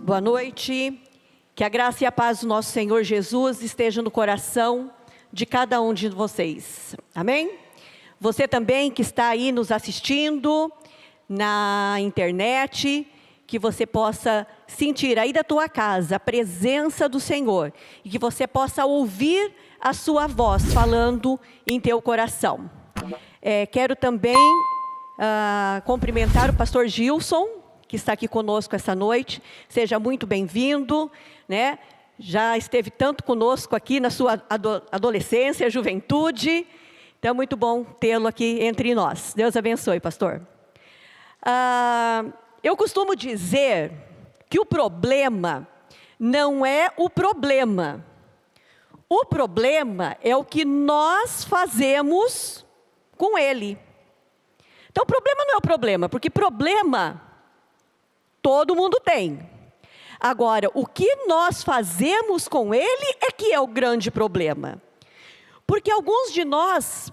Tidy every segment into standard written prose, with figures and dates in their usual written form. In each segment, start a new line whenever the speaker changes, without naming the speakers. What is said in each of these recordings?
Boa noite, que a graça e a paz do nosso Senhor Jesus esteja no coração de cada um de vocês, amém? Você também que está aí nos assistindo na internet, que você possa sentir aí da tua casa a presença do Senhor, e que você possa ouvir a sua voz falando em teu coração. Quero também cumprimentar o pastor Gilson, que está aqui conosco essa noite. Seja muito bem-vindo, né? Já esteve tanto conosco aqui na sua adolescência, juventude. Então, é muito bom tê-lo aqui entre nós. Deus abençoe, pastor. Eu costumo dizer que o problema não é o problema. O problema é o que nós fazemos com ele. Então, o problema não é o problema, porque problema todo mundo tem. Agora, o que nós fazemos com ele é que é o grande problema. Porque alguns de nós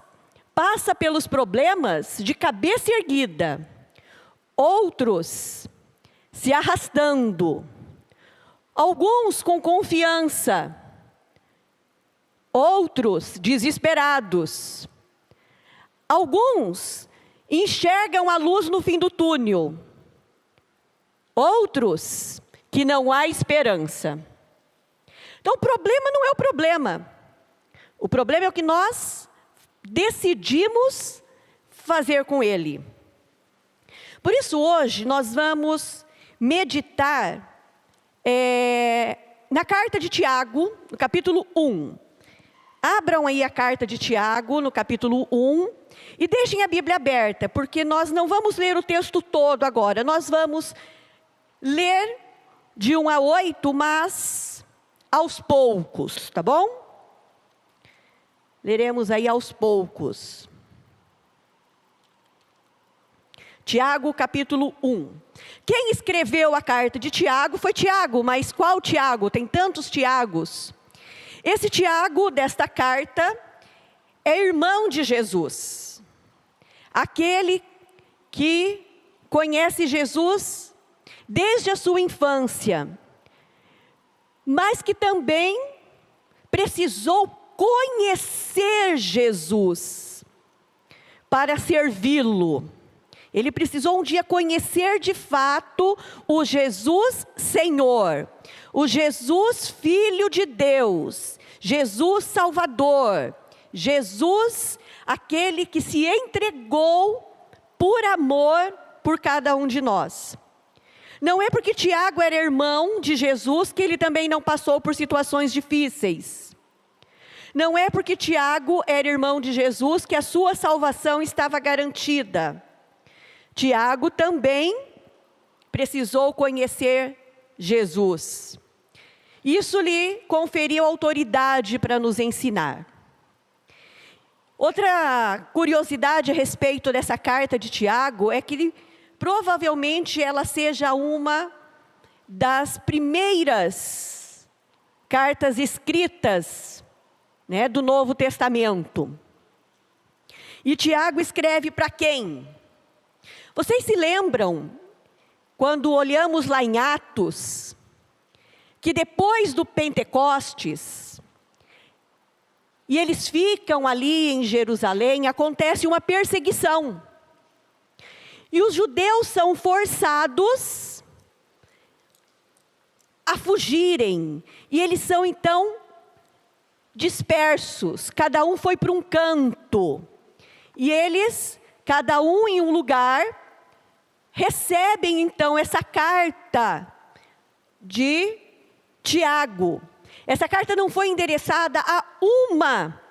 passam pelos problemas de cabeça erguida, outros se arrastando, alguns com confiança, outros desesperados. Alguns enxergam a luz no fim do túnel, outros que não há esperança. Então o problema não é o problema. O problema é o que nós decidimos fazer com ele. Por isso hoje nós vamos meditar na carta de Tiago, no capítulo 1. Abram aí a carta de Tiago, no capítulo 1, e deixem a Bíblia aberta, porque nós não vamos ler o texto todo agora, nós vamos ler de 1 a 8, mas aos poucos, tá bom? Leremos aí aos poucos. Tiago, capítulo 1. Quem escreveu a carta de Tiago foi Tiago, mas qual Tiago? Tem tantos Tiagos. Esse Tiago, desta carta, é irmão de Jesus. Aquele que conhece Jesus desde a sua infância, mas que também precisou conhecer Jesus para servi-lo. Ele precisou um dia conhecer de fato o Jesus Senhor, o Jesus Filho de Deus, Jesus Salvador, Jesus, aquele que se entregou por amor por cada um de nós. Não é porque Tiago era irmão de Jesus que ele também não passou por situações difíceis. Não é porque Tiago era irmão de Jesus que a sua salvação estava garantida. Tiago também precisou conhecer Jesus. Isso lhe conferiu autoridade para nos ensinar. Outra curiosidade a respeito dessa carta de Tiago é que provavelmente ela seja uma das primeiras cartas escritas, né, do Novo Testamento. E Tiago escreve para quem? Vocês se lembram, quando olhamos lá em Atos, que depois do Pentecostes, e eles ficam ali em Jerusalém, acontece uma perseguição. E os judeus são forçados a fugirem. E eles são então dispersos. Cada um foi para um canto. E eles, cada um em um lugar, recebem então essa carta de Tiago. Essa carta não foi endereçada a uma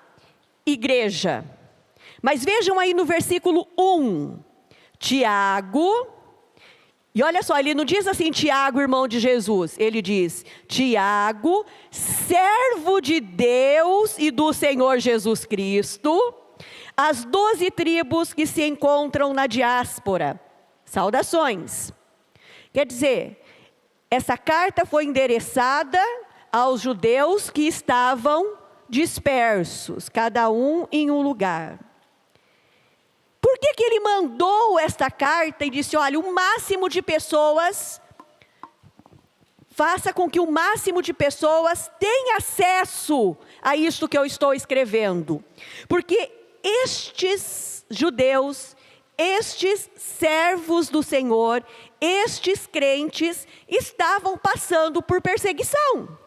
igreja. Mas vejam aí no versículo 1. Tiago, e olha só, ele não diz assim, Tiago, irmão de Jesus. Ele diz, Tiago, servo de Deus e do Senhor Jesus Cristo, as 12 tribos que se encontram na diáspora. Saudações. Quer dizer, essa carta foi endereçada aos judeus que estavam dispersos, cada um em um lugar. Por que ele mandou esta carta e disse, olha, o máximo de pessoas faça com que o máximo de pessoas tenha acesso a isto que eu estou escrevendo. Porque estes judeus, estes servos do Senhor, estes crentes, estavam passando por perseguição.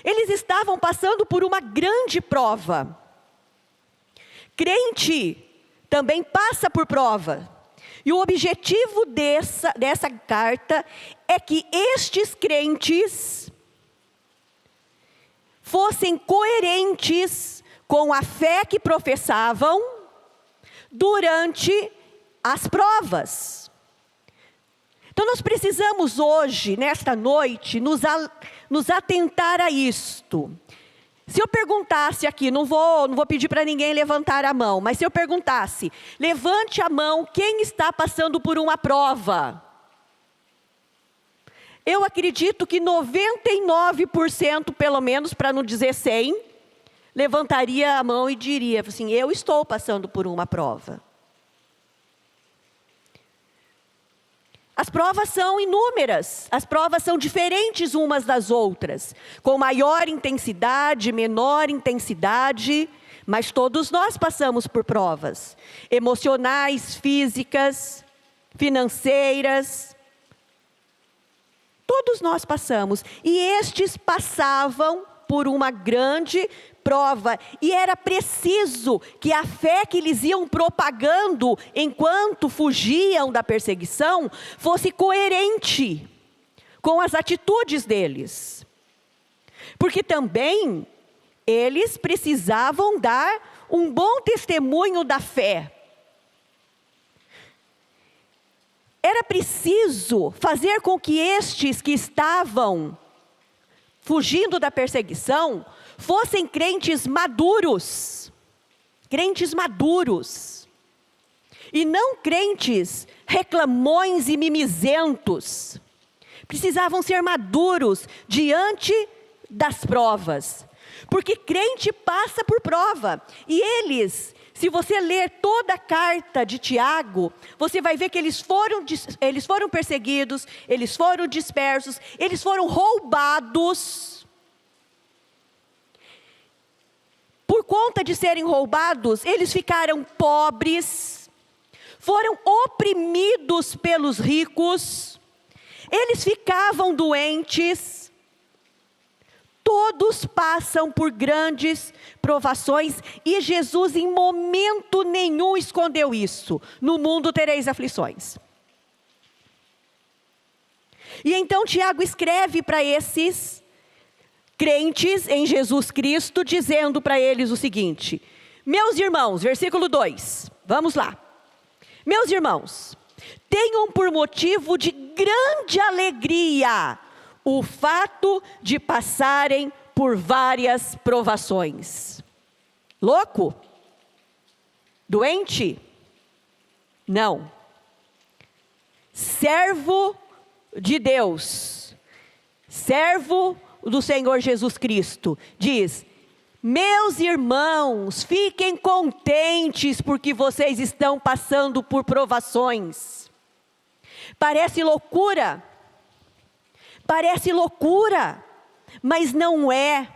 Eles estavam passando por uma grande prova. Crente também passa por prova. E o objetivo dessa carta é que estes crentes fossem coerentes com a fé que professavam durante as provas. Então nós precisamos hoje, nesta noite, nos atentar a isto. Se eu perguntasse aqui, não vou pedir para ninguém levantar a mão, mas se eu perguntasse, levante a mão quem está passando por uma prova. Eu acredito que 99%, pelo menos, para não dizer 100%, levantaria a mão e diria assim, eu estou passando por uma prova. As provas são inúmeras, as provas são diferentes umas das outras, com maior intensidade, menor intensidade, mas todos nós passamos por provas, emocionais, físicas, financeiras, todos nós passamos, e estes passavam por uma grande prova, e era preciso que a fé que eles iam propagando enquanto fugiam da perseguição fosse coerente com as atitudes deles. Porque também eles precisavam dar um bom testemunho da fé. Era preciso fazer com que estes que estavam fugindo da perseguição fossem crentes maduros, e não crentes reclamões e mimizentos. Precisavam ser maduros diante das provas, porque crente passa por prova, e eles, se você ler toda a carta de Tiago, você vai ver que eles foram perseguidos, eles foram dispersos, eles foram roubados. Por conta de serem roubados, eles ficaram pobres, foram oprimidos pelos ricos, eles ficavam doentes. Todos passam por grandes provações e Jesus em momento nenhum escondeu isso. No mundo tereis aflições. E então Tiago escreve para esses crentes em Jesus Cristo, dizendo para eles o seguinte: meus irmãos, versículo 2, vamos lá. Meus irmãos, tenham por motivo de grande alegria o fato de passarem por várias provações. Louco? Doente? Não. Servo de Deus, servo do Senhor Jesus Cristo, diz: meus irmãos, fiquem contentes porque vocês estão passando por provações. Parece loucura, mas não é.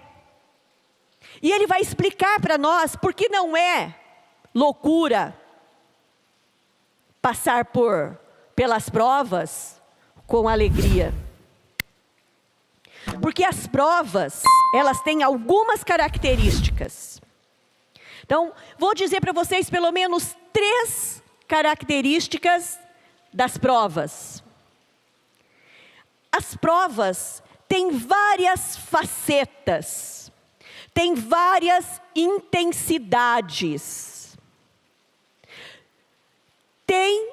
E ele vai explicar para nós por que não é loucura passar pelas provas com alegria. Porque as provas, elas têm algumas características. Então, vou dizer para vocês pelo menos 3 características das provas. As provas têm várias facetas, têm várias intensidades. Tem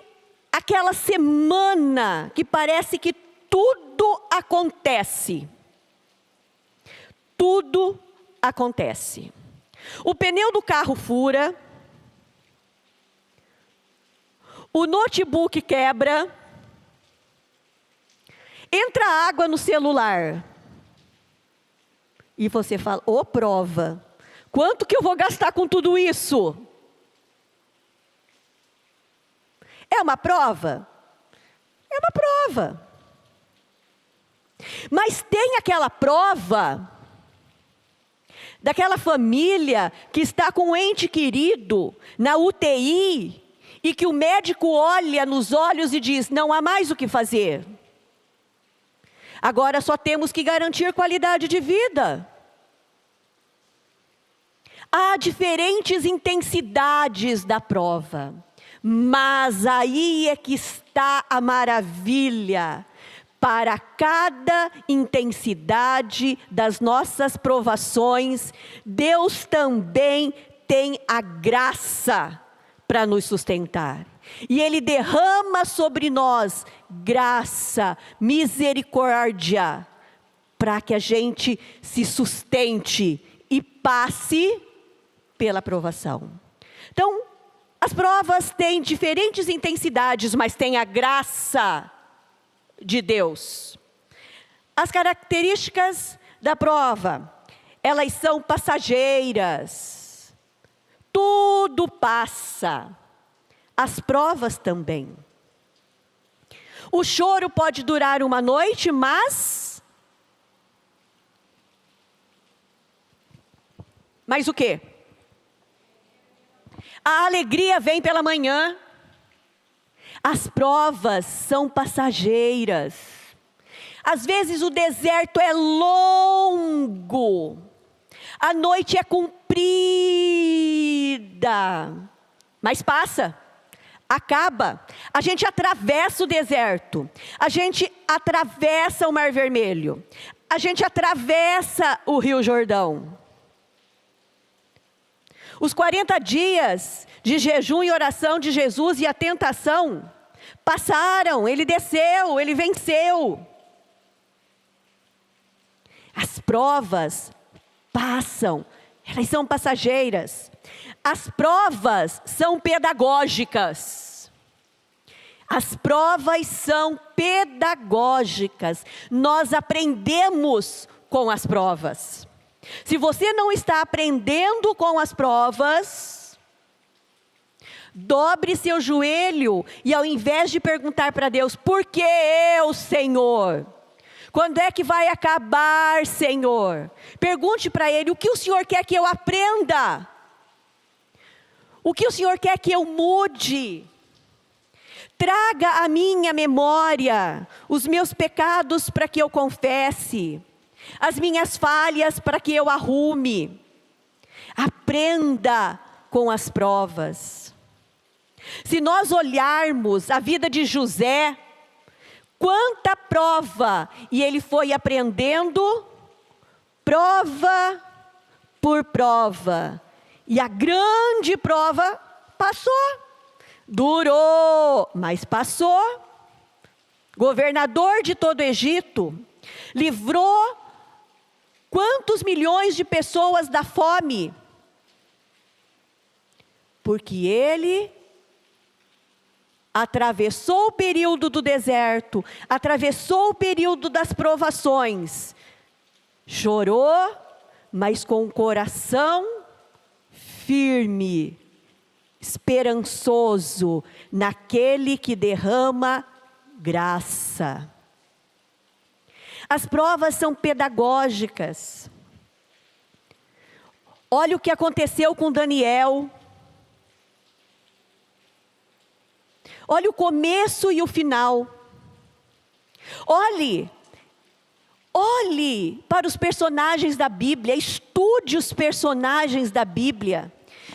aquela semana que parece que tudo acontece. Tudo acontece. O pneu do carro fura, o notebook quebra, entra água no celular. E você fala: ô prova, quanto que eu vou gastar com tudo isso? É uma prova? É uma prova. Mas tem aquela prova daquela família que está com um ente querido na UTI e que o médico olha nos olhos e diz: não há mais o que fazer. Agora só temos que garantir qualidade de vida. Há diferentes intensidades da prova, mas aí é que está a maravilha. Para cada intensidade das nossas provações, Deus também tem a graça para nos sustentar. E Ele derrama sobre nós graça, misericórdia, para que a gente se sustente e passe pela provação. Então, as provas têm diferentes intensidades, mas tem a graça de Deus. As características da prova, elas são passageiras. Tudo passa. As provas também. O choro pode durar uma noite, mas o quê? A alegria vem pela manhã. As provas são passageiras. Às vezes o deserto é longo. A noite é comprida. Mas passa. Acaba. A gente atravessa o deserto. A gente atravessa o Mar Vermelho. A gente atravessa o Rio Jordão. Os 40 dias de jejum e oração de Jesus e a tentação passaram, Ele desceu, Ele venceu. As provas passam, elas são passageiras. As provas são pedagógicas. As provas são pedagógicas. Nós aprendemos com as provas. Se você não está aprendendo com as provas, dobre seu joelho e ao invés de perguntar para Deus: por que eu, Senhor? Quando é que vai acabar, Senhor? Pergunte para Ele: o que o Senhor quer que eu aprenda? O que o Senhor quer que eu mude? Traga à minha memória os meus pecados para que eu confesse, as minhas falhas para que eu arrume. Aprenda com as provas. Se nós olharmos a vida de José, quanta prova, e ele foi aprendendo prova por prova, e a grande prova passou. Durou, mas passou. Governador de todo o Egito, livrou quantos milhões de pessoas da fome? Porque ele atravessou o período do deserto, atravessou o período das provações, chorou, mas com o coração firme, esperançoso naquele que derrama graça. As provas são pedagógicas. Olha o que aconteceu com Daniel. Olha o começo e o final. Olhe para os personagens da Bíblia, estude os personagens da Bíblia.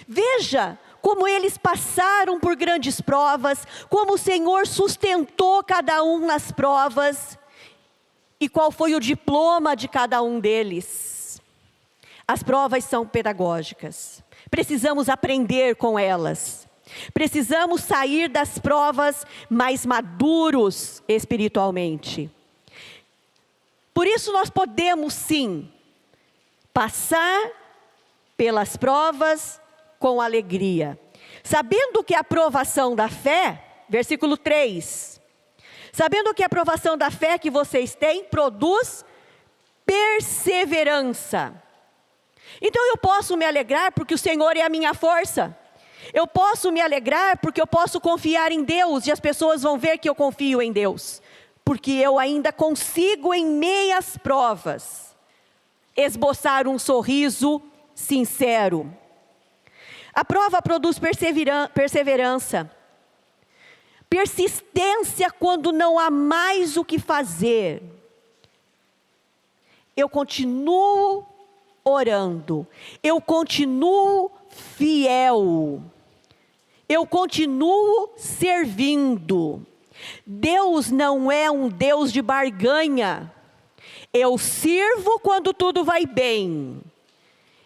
Veja como eles passaram por grandes provas, como o Senhor sustentou cada um nas provas, e qual foi o diploma de cada um deles. As provas são pedagógicas, precisamos aprender com elas, precisamos sair das provas mais maduros espiritualmente. Por isso nós podemos sim, passar pelas provas com alegria, sabendo que a aprovação da fé, versículo 3, sabendo que a aprovação da fé que vocês têm produz perseverança. Então eu posso me alegrar porque o Senhor é a minha força. Eu posso me alegrar porque eu posso confiar em Deus e as pessoas vão ver que eu confio em Deus. porque eu ainda consigo, em meias provas, esboçar um sorriso sincero. A prova produz perseverança, persistência quando não há mais o que fazer. Eu continuo orando, eu continuo fiel, eu continuo servindo. Deus não é um Deus de barganha. Eu sirvo quando tudo vai bem,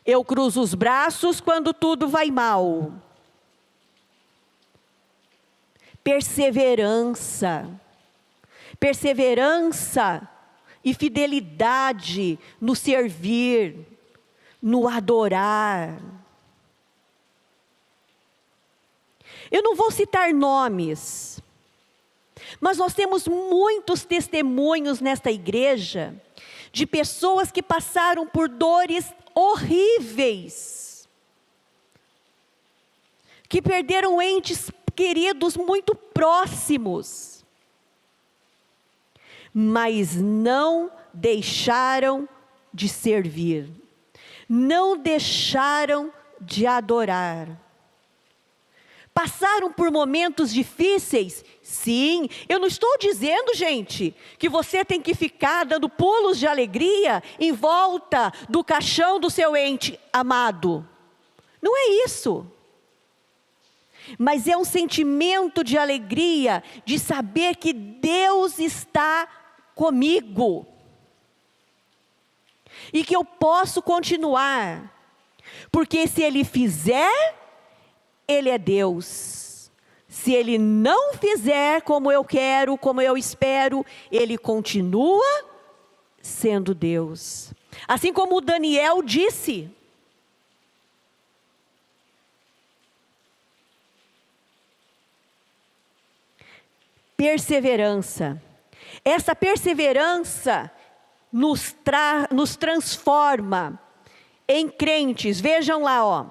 eu cruzo os braços quando tudo vai mal. Perseverança e fidelidade no servir, no adorar. Eu não vou citar nomes, mas nós temos muitos testemunhos nesta igreja de pessoas que passaram por dores horríveis, que perderam entes queridos muito próximos, mas não deixaram de servir, não deixaram de adorar. Passaram por momentos difíceis? Sim, eu não estou dizendo, gente, que você tem que ficar dando pulos de alegria em volta do caixão do seu ente amado. Não é isso. Mas é um sentimento de alegria, de saber que Deus está comigo. E que eu posso continuar. Porque se Ele fizer, Ele é Deus. Se Ele não fizer como eu quero, como eu espero, Ele continua sendo Deus. Assim como Daniel disse. Perseverança. Essa perseverança nos transforma em crentes. Vejam lá, ó.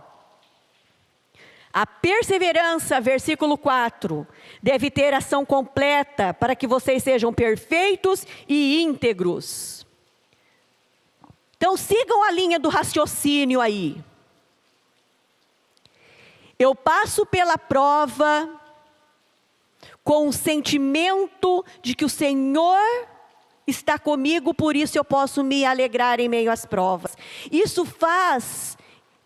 A perseverança, versículo 4, deve ter ação completa para que vocês sejam perfeitos e íntegros. Então sigam a linha do raciocínio aí. Eu passo pela prova com o sentimento de que o Senhor está comigo, por isso eu posso me alegrar em meio às provas. Isso faz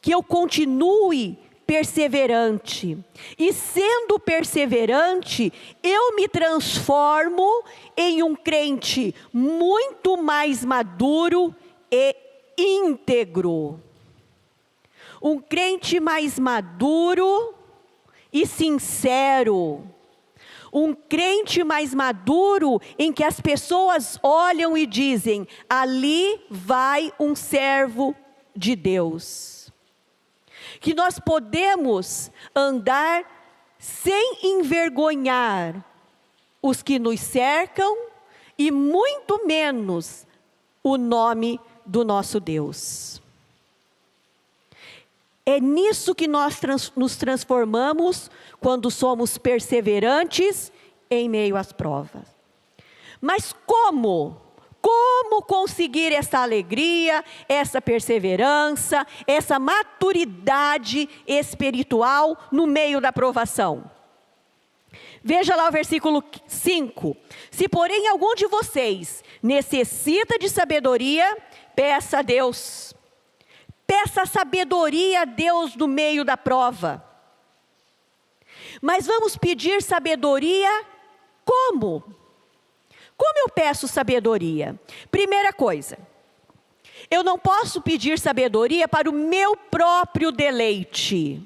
que eu continue perseverante. E sendo perseverante, eu me transformo em um crente muito mais maduro e íntegro. Um crente mais maduro e sincero. Um crente mais maduro em que as pessoas olham e dizem: ali vai um servo de Deus. Que nós podemos andar sem envergonhar os que nos cercam e muito menos o nome do nosso Deus. É nisso que nós nos transformamos quando somos perseverantes em meio às provas. Mas como? Como conseguir essa alegria, essa perseverança, essa maturidade espiritual no meio da provação? Veja lá o versículo 5. Se porém algum de vocês necessita de sabedoria, peça a Deus. Peça sabedoria a Deus no meio da prova. Mas vamos pedir sabedoria como? Como eu peço sabedoria? Primeira coisa, eu não posso pedir sabedoria para o meu próprio deleite.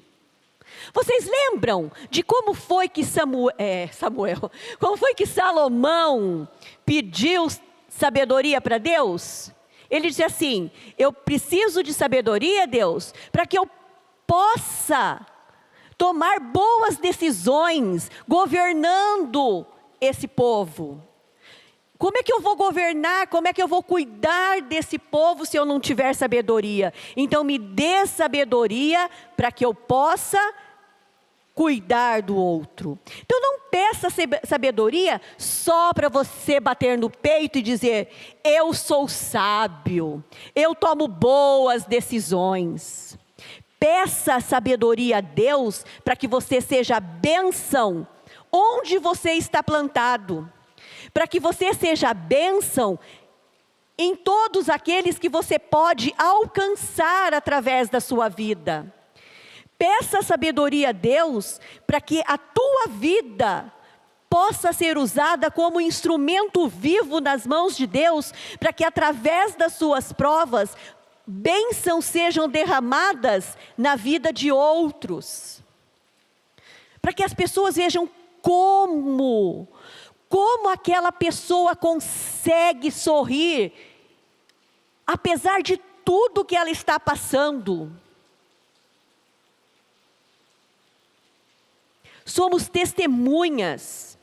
Vocês lembram de como foi que como foi que Salomão pediu sabedoria para Deus? Ele disse assim: eu preciso de sabedoria, Deus, para que eu possa tomar boas decisões, governando esse povo. Como é que eu vou governar? Como é que eu vou cuidar desse povo se eu não tiver sabedoria? Então me dê sabedoria para que eu possa cuidar do outro. Então não peça sabedoria só para você bater no peito e dizer: eu sou sábio, eu tomo boas decisões. Peça sabedoria a Deus para que você seja bênção onde você está plantado, para que você seja bênção em todos aqueles que você pode alcançar através da sua vida. Peça sabedoria a Deus para que a tua vida possa ser usada como instrumento vivo nas mãos de Deus, para que através das suas provas, bênçãos sejam derramadas na vida de outros. Para que as pessoas vejam como aquela pessoa consegue sorrir, apesar de tudo que ela está passando. Somos testemunhas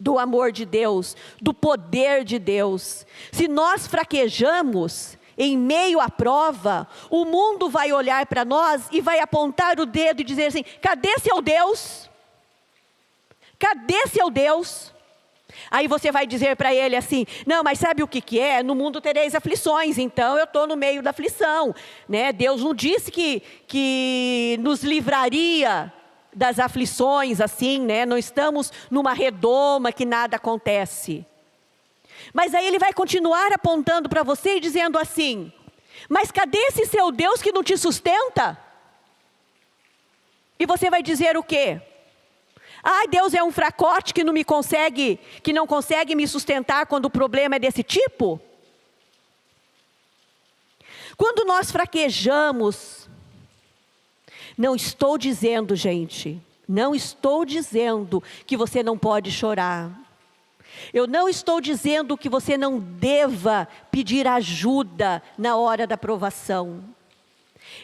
do amor de Deus, do poder de Deus. Se nós fraquejamos em meio à prova, o mundo vai olhar para nós e vai apontar o dedo e dizer assim: cadê seu Deus? Cadê seu Deus? Aí você vai dizer para ele assim: não, mas sabe o que é? No mundo tereis aflições, então eu estou no meio da aflição, né? Deus não disse que nos livraria das aflições assim, né? Não estamos numa redoma que nada acontece. Mas aí ele vai continuar apontando para você e dizendo assim: mas cadê esse seu Deus que não te sustenta? E você vai dizer o quê? Ai, Deus é um fracote que não consegue me sustentar quando o problema é desse tipo? Quando nós fraquejamos, não estou dizendo, gente, não estou dizendo que você não pode chorar. Eu não estou dizendo que você não deva pedir ajuda na hora da provação.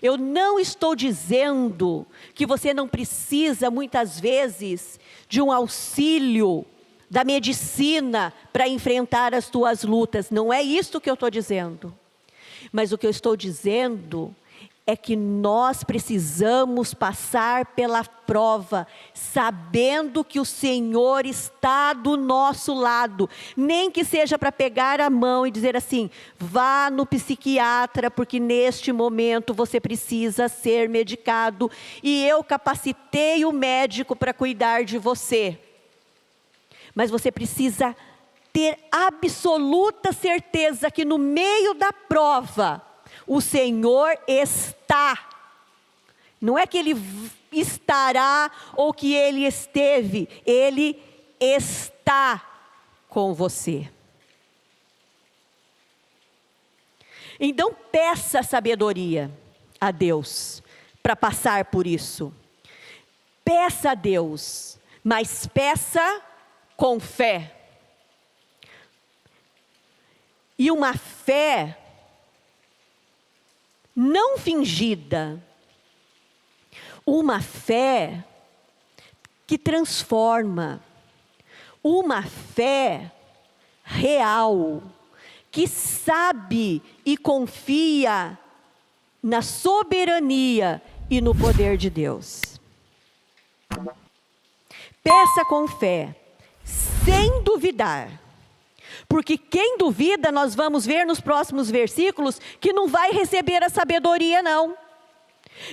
Eu não estou dizendo que você não precisa, muitas vezes, de um auxílio da medicina para enfrentar as tuas lutas. Não é isso que eu estou dizendo. Mas o que eu estou dizendo é que nós precisamos passar pela prova, sabendo que o Senhor está do nosso lado. Nem que seja para pegar a mão e dizer assim: vá no psiquiatra, porque neste momento você precisa ser medicado. E eu capacitei o médico para cuidar de você. Mas você precisa ter absoluta certeza que no meio da prova, o Senhor está. Não é que Ele estará ou que Ele esteve. Ele está com você. Então peça sabedoria a Deus para passar por isso. Peça a Deus, mas peça com fé. E uma fé não fingida, uma fé que transforma, uma fé real, que sabe e confia na soberania e no poder de Deus. Peça com fé, sem duvidar. Porque quem duvida, nós vamos ver nos próximos versículos, que não vai receber a sabedoria não.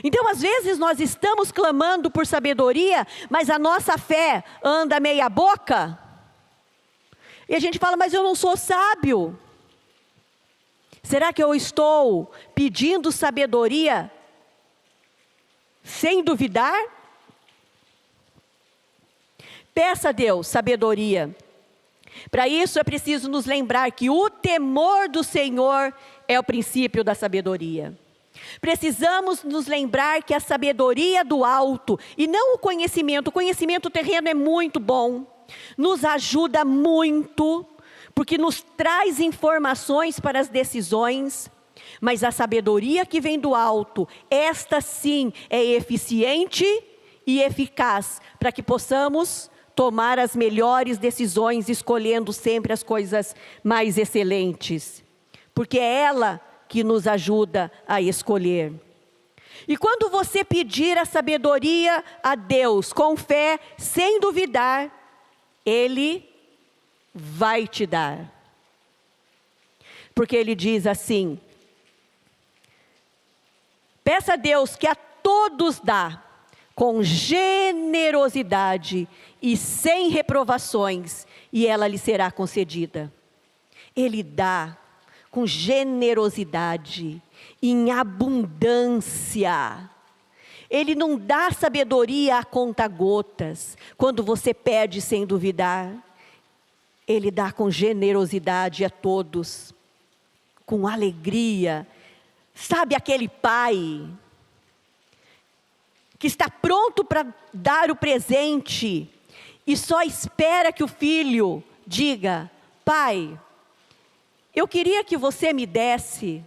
Então às vezes nós estamos clamando por sabedoria, mas a nossa fé anda meia boca. E a gente fala: mas eu não sou sábio. Será que eu estou pedindo sabedoria sem duvidar? Peça a Deus sabedoria. Para isso é preciso nos lembrar que o temor do Senhor é o princípio da sabedoria. Precisamos nos lembrar que a sabedoria do alto, e não o conhecimento terreno é muito bom, nos ajuda muito, porque nos traz informações para as decisões, mas a sabedoria que vem do alto, esta sim é eficiente e eficaz, para que possamos tomar as melhores decisões, escolhendo sempre as coisas mais excelentes, porque é ela que nos ajuda a escolher. E quando você pedir a sabedoria a Deus com fé, sem duvidar, Ele vai te dar. Porque ele diz assim: peça a Deus que a todos dá, com generosidade e sem reprovações, e ela lhe será concedida. Ele dá com generosidade, em abundância. Ele não dá sabedoria a conta-gotas, quando você pede sem duvidar. Ele dá com generosidade a todos, com alegria. Sabe aquele pai que está pronto para dar o presente e só espera que o filho diga: pai, eu queria que você me desse.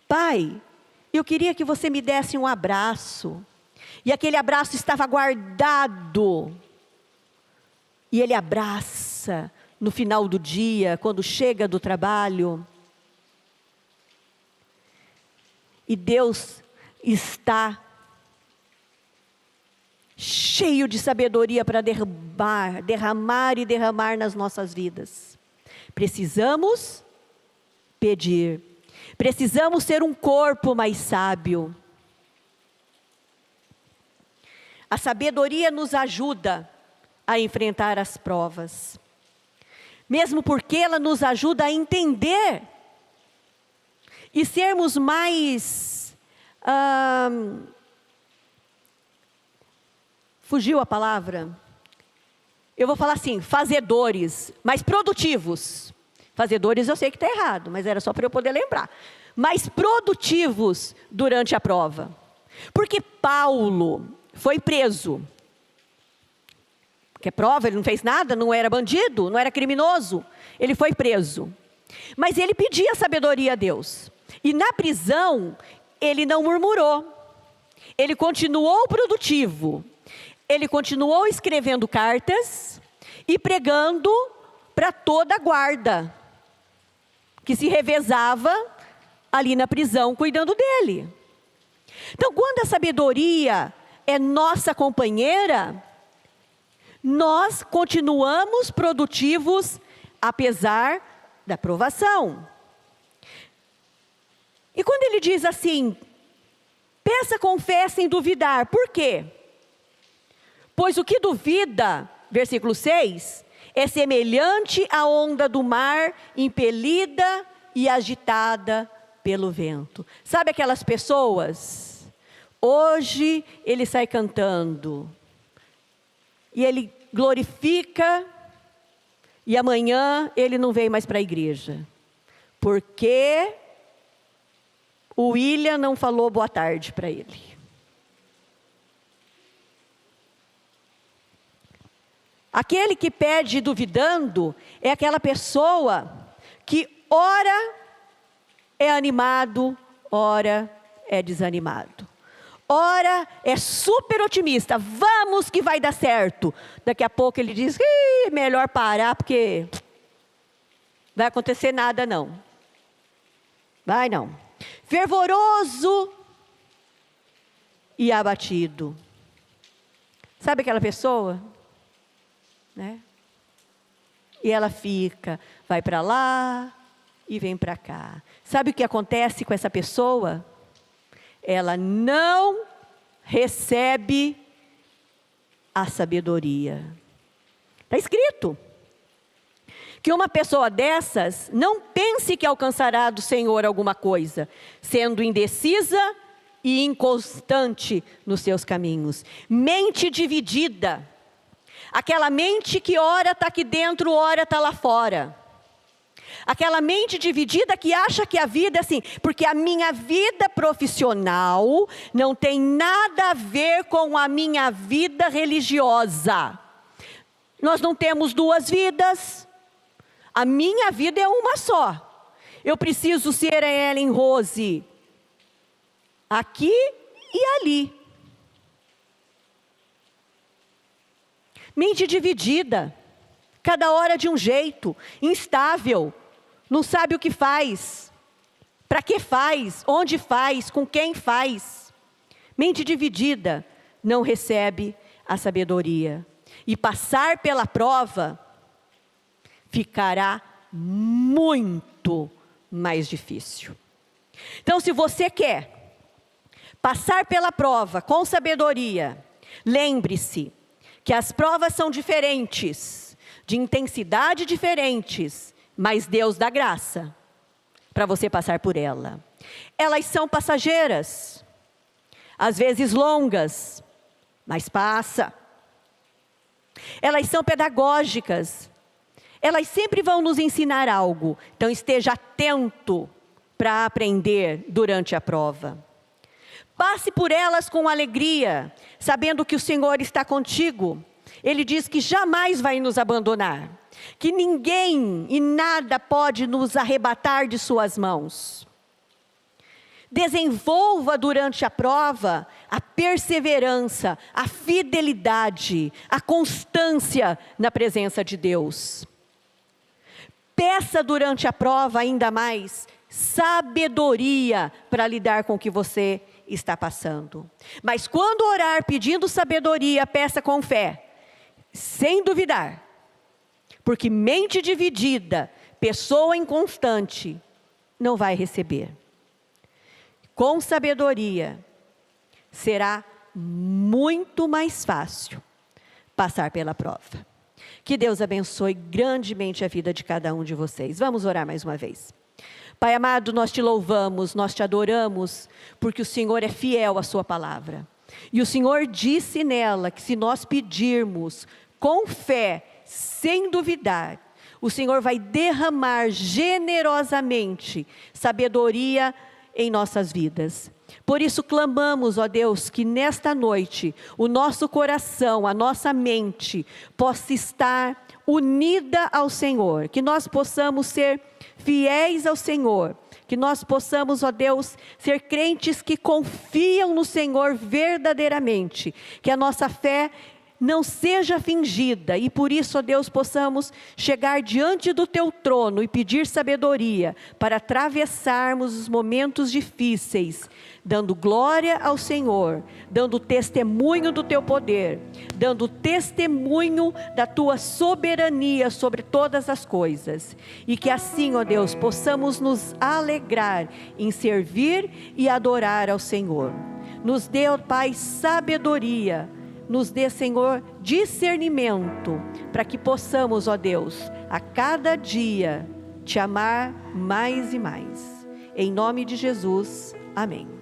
Pai, eu queria que você me desse um abraço. E aquele abraço estava guardado. E ele abraça no final do dia, quando chega do trabalho. E Deus está cheio de sabedoria para derramar nas nossas vidas. Precisamos pedir. Precisamos ser um corpo mais sábio. A sabedoria nos ajuda a enfrentar as provas. Mesmo porque ela nos ajuda a entender e sermos mais... fugiu a palavra? Eu vou falar assim, fazedores, mais produtivos. Fazedores eu sei que está errado, mas era só para eu poder lembrar. Mais produtivos durante a prova. Porque Paulo foi preso. Porque prova, ele não fez nada, não era bandido, não era criminoso. Ele foi preso. Mas ele pedia sabedoria a Deus. E na prisão, ele não murmurou. Ele continuou produtivo. Ele continuou escrevendo cartas e pregando para toda a guarda que se revezava ali na prisão, cuidando dele. Então, quando a sabedoria é nossa companheira, nós continuamos produtivos, apesar da provação. E quando ele diz assim, peça com fé sem duvidar, por quê? Pois o que duvida, versículo 6, é semelhante à onda do mar, impelida e agitada pelo vento. Sabe aquelas pessoas? Hoje ele sai cantando, e ele glorifica, e amanhã ele não vem mais para a igreja, porque o William não falou boa tarde para ele. Aquele que pede duvidando é aquela pessoa que ora é animado, ora é desanimado. Ora é super otimista, vamos que vai dar certo. Daqui a pouco ele diz, melhor parar porque não vai acontecer nada não. Vai não. Fervoroso e abatido. Sabe aquela pessoa? Né? E ela fica, vai para lá e vem para cá. Sabe o que acontece com essa pessoa? Ela não recebe a sabedoria. Está escrito que uma pessoa dessas não pense que alcançará do Senhor alguma coisa, sendo indecisa e inconstante nos seus caminhos. Mente dividida. Aquela mente que ora está aqui dentro, ora está lá fora. Aquela mente dividida que acha que a vida é assim, porque a minha vida profissional não tem nada a ver com a minha vida religiosa. Nós não temos duas vidas. A minha vida é uma só. Eu preciso ser a Ellen Rose aqui e ali. Mente dividida, cada hora de um jeito, instável, não sabe o que faz, para que faz, onde faz, com quem faz. Mente dividida não recebe a sabedoria. e passar pela prova, ficará muito mais difícil. Então, se você quer passar pela prova com sabedoria, lembre-se que as provas são diferentes, de intensidade diferentes, mas Deus dá graça para você passar por ela. Elas são passageiras, às vezes longas, mas passa. Elas são pedagógicas, elas sempre vão nos ensinar algo, então esteja atento para aprender durante a prova. Passe por elas com alegria, sabendo que o Senhor está contigo. Ele diz que jamais vai nos abandonar, que ninguém e nada pode nos arrebatar de suas mãos. Desenvolva durante a prova a perseverança, a fidelidade, a constância na presença de Deus. Peça durante a prova ainda mais sabedoria para lidar com o que você está passando. Mas quando orar pedindo sabedoria, peça com fé, sem duvidar. Porque mente dividida, pessoa inconstante, não vai receber. Com sabedoria, será muito mais fácil passar pela prova. Que Deus abençoe grandemente a vida de cada um de vocês. Vamos orar mais uma vez. Pai amado, nós te louvamos, nós te adoramos, porque o Senhor é fiel à sua palavra. E o Senhor disse nela que se nós pedirmos com fé, sem duvidar, o Senhor vai derramar generosamente sabedoria em nossas vidas. Por isso clamamos, ó Deus, que nesta noite o nosso coração, a nossa mente possa estar unida ao Senhor, que nós possamos ser fiéis ao Senhor, que nós possamos, ó Deus, ser crentes que confiam no Senhor verdadeiramente, que a nossa fé não seja fingida, e por isso, ó Deus, possamos chegar diante do Teu trono e pedir sabedoria para atravessarmos os momentos difíceis, dando glória ao Senhor, dando testemunho do Teu poder, dando testemunho da Tua soberania sobre todas as coisas, e que assim, ó Deus, possamos nos alegrar em servir e adorar ao Senhor. Nos dê, ó Pai, sabedoria, nos dê, Senhor, discernimento, para que possamos, ó Deus, a cada dia, Te amar mais e mais. Em nome de Jesus, amém.